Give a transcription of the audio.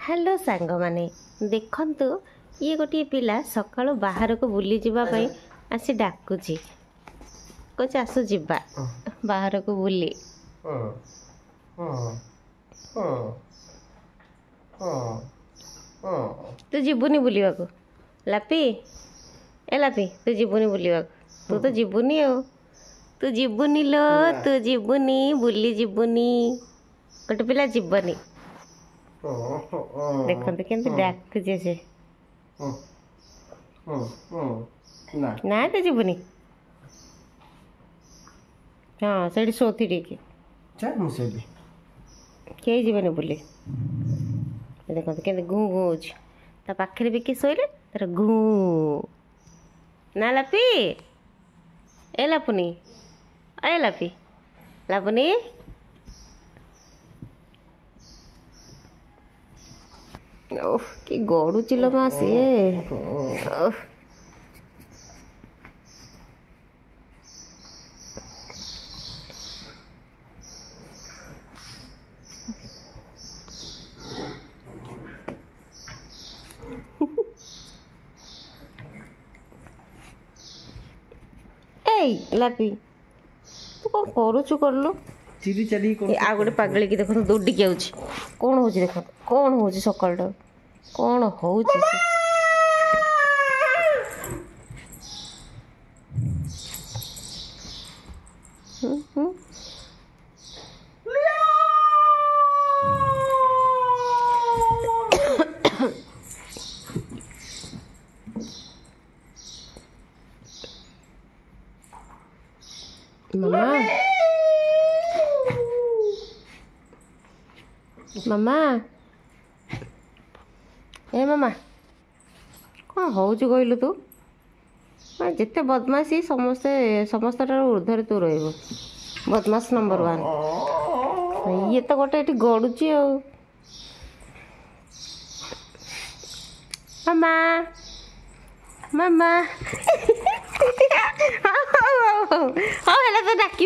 hello सांग माने देखंतु ये गोटे पिला सकाळु बाहर को बुली जिबा पई आसी डाकुची कोच आसु जिबा बाहर को बुली तू जिबुनी बुलिबा को लापी ए लापी तू जिबुनी बुलिबा तू तो जिबुनी हो तू जिबुनी लो तू जिबुनी बुली जिबुनी गोटे पिला जिबनी देखते केमती डाकुचे से ना तो जीवनी हाँ से शोथी टे कई जीवन बुले देखते के घू घू ता पाखे भी किए शोले तार घू ना लापी ए लापुनी ए लापी लापुनी ओह कि गड़ुची लो माँ से लापी तू कौन करुचु कर लो चिरी चली आ गोटे पागली की देखो दौड़ी आउची कौन हो देख कौन हो सकाल कौन हो मामा मामा ए मामा कौन हो कहलु तू जिते बदमाशी समस्ते समस्त ऊर्धरे तू रही बदमाश नंबर 1 ये तो गोटे ये गड़ुची मामा मामा हाँ तो डाक